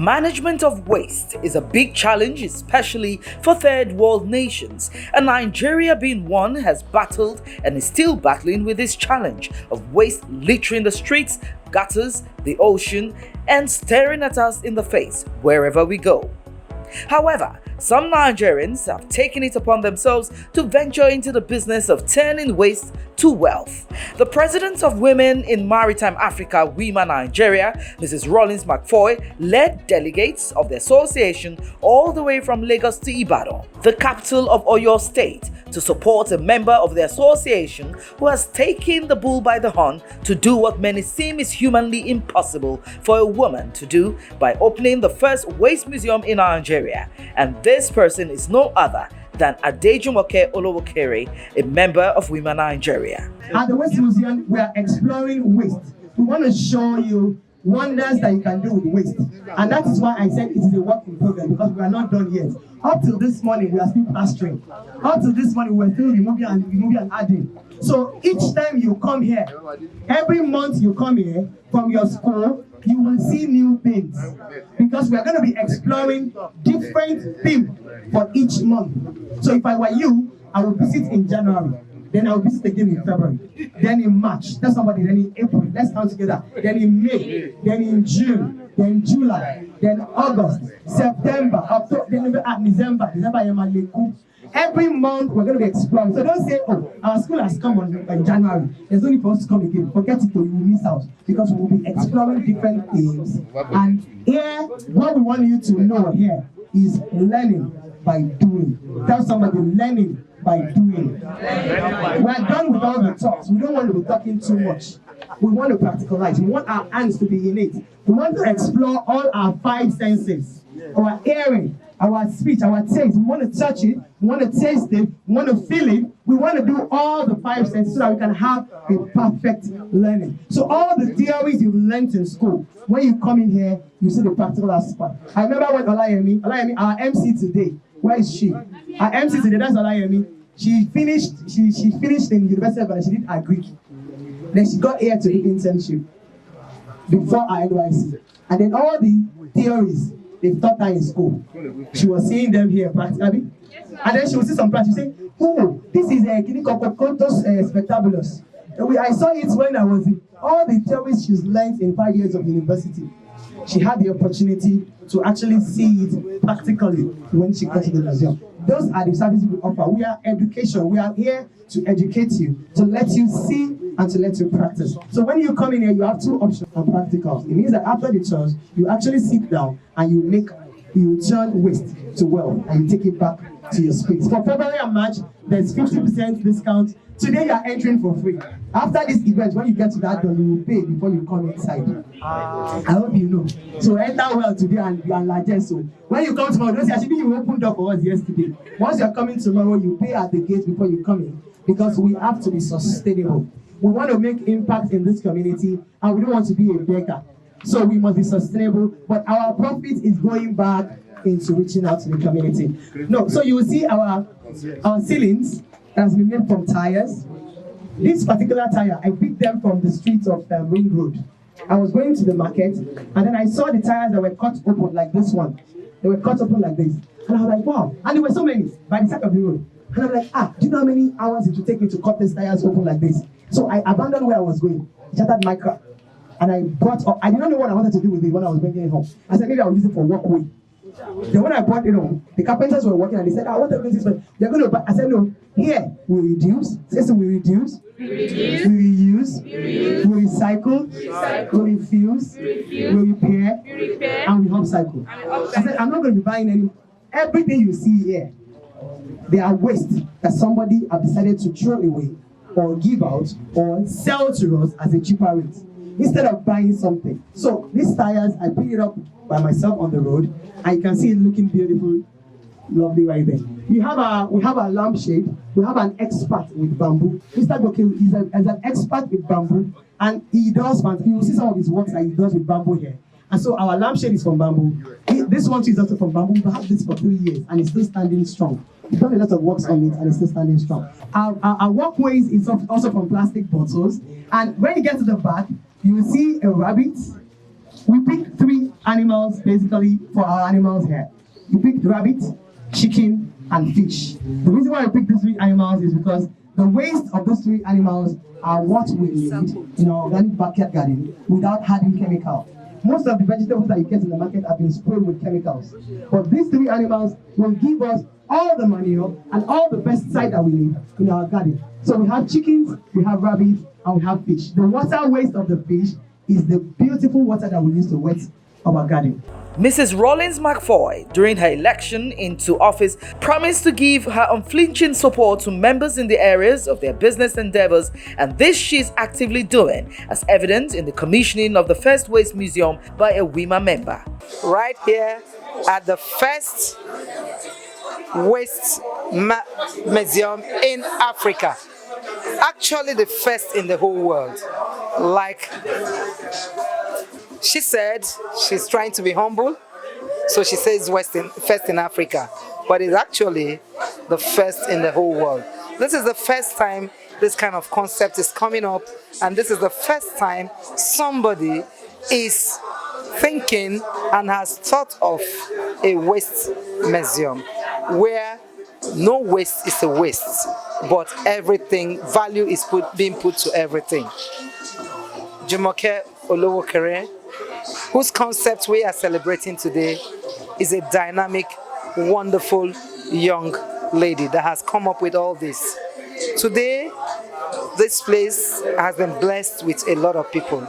Management of waste is a big challenge, especially for third world nations, and Nigeria being one has battled and is still battling with this challenge of waste littering the streets, gutters, the ocean, and staring at us in the face wherever we go. However, some Nigerians have taken it upon themselves to venture into the business of turning waste to wealth. The president of Women in Maritime Africa, WIMA Nigeria, Mrs Rollens Macfoy, led delegates of the association all the way from Lagos to Ibadan, the capital of Oyo State, to support a member of the association who has taken the bull by the horn to do what many seem is humanly impossible for a woman to do by opening the first waste museum in Nigeria. And this person is no other than Oluwajumoke Olowookere, a member of WIMA Nigeria. At the Waste Museum, we are exploring waste. We want to show you wonders that you can do with waste. And that is why I said it is a work in progress, because we are not done yet. Up till this morning, we are still plastering. Up till this morning, we are still removing and adding. So each time you come here, every month you come here from your school, you will see new things. Because we are going to be exploring different themes for each month. So if I were you, I would visit in January. Then I'll visit again in February, then in March, tell somebody, then in April, let's count together, then in May, then in June, then July, then August, September, October, then December, every month we're going to be exploring. So don't say, oh, our school has come on January, there's no need for us to come again. Forget it, you will miss out, because we will be exploring different things. And here, what we want you to know here is learning by doing. Tell somebody, learning by doing. We are done with all the talks. We don't want to be talking too much. We want to practicalize. We want our hands to be in it. We want to explore all our five senses. Our hearing, our speech, our taste. We want to touch it. We want to taste it. We want to feel it. We want to do all the five senses so that we can have a perfect learning. So all the theories you've learned in school, when you come in here, you see the practical aspect. I remember when Olayemi, our MC today, where is she? Our MC today, that's Olayemi. She finished in University of Ibadan. She did her Greek. Then she got here to do internship before our NYC. And then all the theories they taught her in school, she was seeing them here practically. And then she would see some practice. She say, oh, this is a Kinikokotos Spectabulus. I saw it when I was in all the theories she's learned in 5 years of university. She had the opportunity to actually see it practically when she got to the museum. Those are the services we offer. We are education. We are here to educate you, to let you see and to let you practice. So when you come in here, you have two options and practicals. It means that after the church, you actually sit down and you turn waste to wealth and you take it back to your space. For February and March, there's 50% discount. Today you are entering for free. After this event, when you get to that door, you will pay before you come inside. I hope you know. So enter well today and largest. So when you come tomorrow, don't say, actually you opened up for us yesterday. Once you're coming tomorrow, you pay at the gate before you come in, because we have to be sustainable. We want to make impact in this community and we don't want to be a beggar. So we must be sustainable, but our profit is going back into reaching out to the community. No, so you will see our ceilings that has been made from tires. This particular tire, I picked them from the streets of Ring Road. I was going to the market, and then I saw the tires that were cut open like this one. They were cut open like this. And I was like, wow. And there were so many by the side of the road. And I'm like, do you know how many hours it would take me to cut these tires open like this? So I abandoned where I was going, shattered my car, and I brought up, I did not know what I wanted to do with it when I was bringing it home. I said, maybe I'll use it for walkway. Then when I brought it home, the carpenters were working and they said, what are this? They're going to buy. I said, no, here we reduce. So we reduce. We reuse. We recycle. We refuse. We repair. And we upcycle. I said, I'm not going to be buying any. Everything you see here, they are waste that somebody have decided to throw away or give out or sell to us as a cheaper rate instead of buying something. So these tires, I picked it up by myself on the road, and you can see it looking beautiful, lovely right there. We have a lampshade. We have an expert with bamboo. Mr. Goke is an expert with bamboo, and he does. You will see some of his works that he does with bamboo here. And so our lampshade is from bamboo. This one is also from bamboo. We've had this for 3 years, and it's still standing strong. We've done a lot of works on it, and it's still standing strong. Our walkways is also from plastic bottles, and when you get to the back, you will see a rabbit, We picked 3 animals basically for our animals here. We picked rabbit, chicken, and fish. The reason why we picked these 3 animals is because the waste of those 3 animals are what we need in our organic backyard garden without adding chemical. Most of the vegetables that you get in the market have been sprayed with chemicals. But these 3 animals will give us all the manure and all the pesticide that we need in our garden. So we have chickens, we have rabbits, and we have fish. The water waste of the fish is the beautiful water that we use to wet our garden. Mrs Rollens Macfoy, during her election into office, promised to give her unflinching support to members in the areas of their business endeavors, and this she is actively doing, as evident in the commissioning of the first waste museum by a WIMA member. Right here at the first waste museum in Africa. Actually the first in the whole world. Like she said, she's trying to be humble, so she says first in Africa, but it's actually the first in the whole world. This is the first time this kind of concept is coming up, and this is the first time somebody is thinking and has thought of a waste museum where no waste is a waste, but everything, value is being put to everything. Jumoke Olowookere, whose concept we are celebrating today, is a dynamic, wonderful young lady that has come up with all this. Today, this place has been blessed with a lot of people.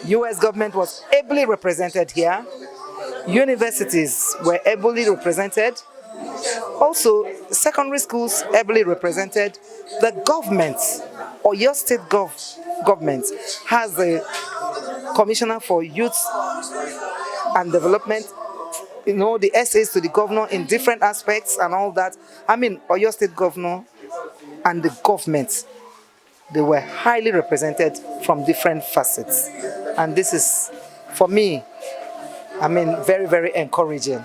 US government was ably represented here. Universities were ably represented. Also, secondary schools ably represented. The government, or your state government, has a commissioner for youth and development, you know, the essays to the governor in different aspects and all that. I mean, Oyo State governor and the government, they were highly represented from different facets. And this is, for me, I mean, very, very encouraging.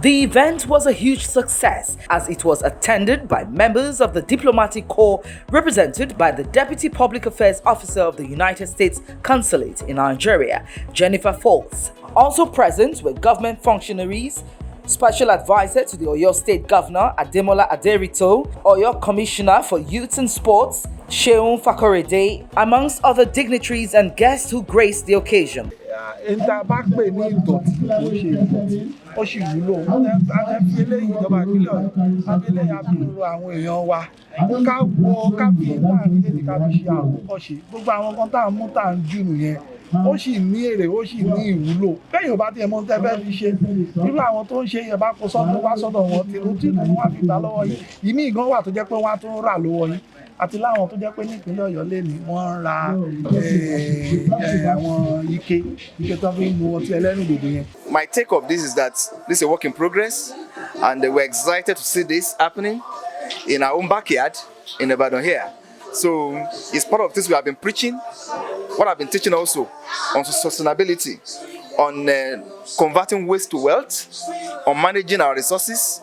The event was a huge success as it was attended by members of the diplomatic corps represented by the Deputy Public Affairs Officer of the United States Consulate in Nigeria, Jennifer Foltz. Also present were government functionaries, Special Advisor to the Oyo State Governor Ademola Aderito, Oyo Commissioner for Youth and Sports, Sheun Fakorede, amongst other dignitaries and guests who graced the occasion. ó sì ní èrè, ó sì ní ìwúlò. Bẹ́ẹ̀ yóò bá tiẹ̀ mọ̀ tẹ́ fẹ́ fi ṣe, irú àwọn tó ń ṣe yẹn bá kó sọ́dún wá sọ́dọ̀ wọn tìlú wọ́n á fi gbà lọ́wọ́ yín. Ìmí ìgan wà tó jẹ́ pé wọ́n á tún rà lọ́wọ́ yín. Àti láwọn tó jẹ́ pé nípínlẹ̀ Ọ̀yọ́ lẹ́ni wọ́n ń ra àwọn ike tó fi ń mu ọtí ẹlẹ́rìndòdò yẹn. My take of this is that this is a work in progress, and we're excited to see this happening in our own backyard in Ibadan here. So it's part of this we have been preaching, what I've been teaching also on sustainability, on converting waste to wealth, on managing our resources,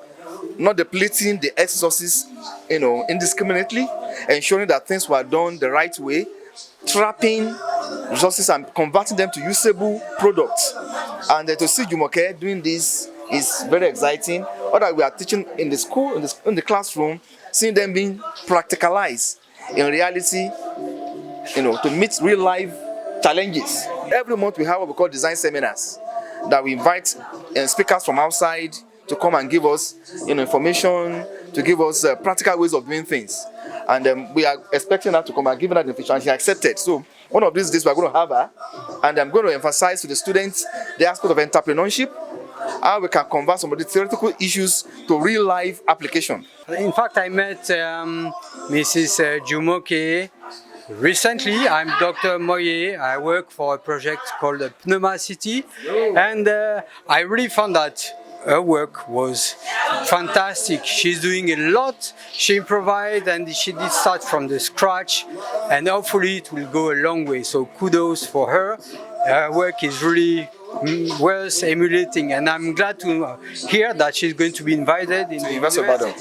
not depleting the earth resources, indiscriminately, ensuring that things were done the right way, trapping resources and converting them to usable products. And to see Jumoke doing this is very exciting. What we are teaching in the school, in the classroom, seeing them being practicalized in reality, to meet real life challenges. Every month we have what we call design seminars that we invite speakers from outside to come and give us information, to give us practical ways of doing things. And we are expecting her to come and give that information, and she accepted. So one of these days we're going to have her, and I'm going to emphasize to the students the aspect of entrepreneurship, how we can convert some of the theoretical issues to real life application. In fact, I met Mrs Jumoke recently. I'm Dr. Moye. I work for a project called Pneuma City, and I really found that her work was fantastic. She's doing a lot. She improvised and she did start from the scratch, and hopefully it will go a long way. So kudos for her. Her work is really worth emulating, and I'm glad to hear that she's going to be invited in the Ibadan.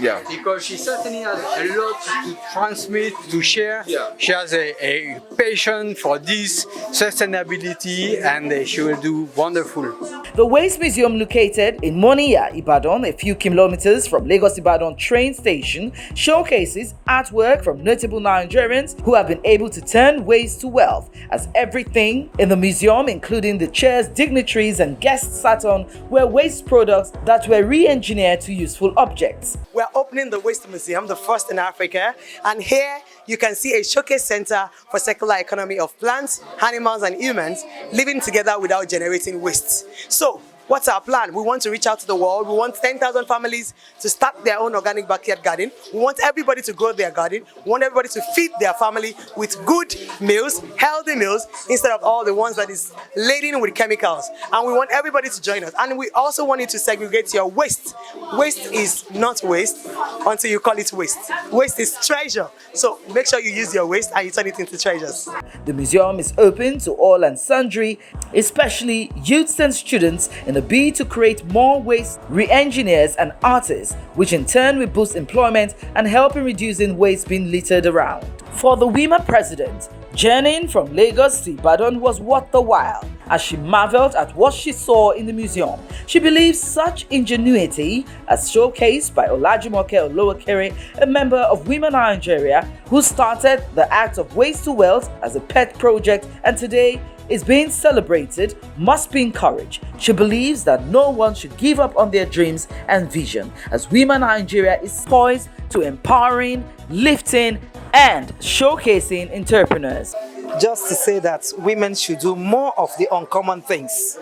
Yeah. because she certainly has a lot to transmit, to share. Yeah. She has a passion for this sustainability, and she will do wonderful. The Waste Museum, located in Moniya, Ibadan, a few kilometers from Lagos Ibadan train station, showcases artwork from notable Nigerians who have been able to turn waste to wealth, as everything in the museum, including the chairs, dignitaries and guests sat on, were waste products that were re-engineered to useful objects. We're opening the Waste Museum, the first in Africa, and here you can see a showcase center for circular economy of plants, animals and humans living together without generating waste. So, what's our plan? We want to reach out to the world. We want 10,000 families to start their own organic backyard garden. We want everybody to grow their garden. We want everybody to feed their family with good meals, healthy meals, instead of all the ones that is laden with chemicals. And we want everybody to join us. And we also want you to segregate your waste. Waste is not waste until you call it waste. Waste is treasure. So make sure you use your waste and you turn it into treasures. The museum is open to all and sundry, especially youths and students, in a bid to create more waste re-engineers and artists, which in turn will boost employment and help in reducing waste being littered around. For the WIMA president, journeying from Lagos to Ibadan was worth the while, as she marveled at what she saw in the museum. She believes such ingenuity, as showcased by Oluwajumoke Olowookere, a member of WIMA Nigeria, who started the Act of Waste to Wealth as a pet project and today is being celebrated, must be encouraged. She believes that no one should give up on their dreams and vision, as WIMA Nigeria is poised to empowering, lifting and showcasing entrepreneurs. Just to say that women should do more of the uncommon things.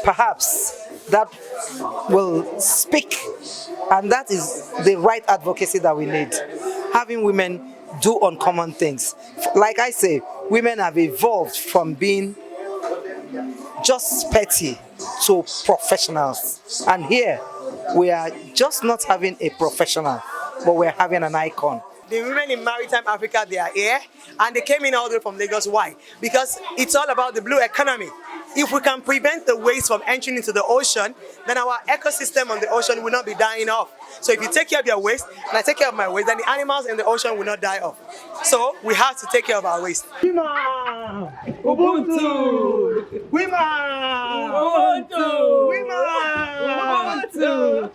Perhaps that will speak, and that is the right advocacy that we need. Having women do uncommon things. Like I say, women have evolved from being just petty to professionals. And here, we are just not having a professional, but we're having an icon. The women in maritime Africa, they are here, and they came in all the way from Lagos. Why? Because it's all about the blue economy. If we can prevent the waste from entering into the ocean, then our ecosystem on the ocean will not be dying off. So if you take care of your waste, and I take care of my waste, then the animals in the ocean will not die off. So we have to take care of our waste. WIMA! Ubuntu! WIMA! Ubuntu! WIMA! Ubuntu!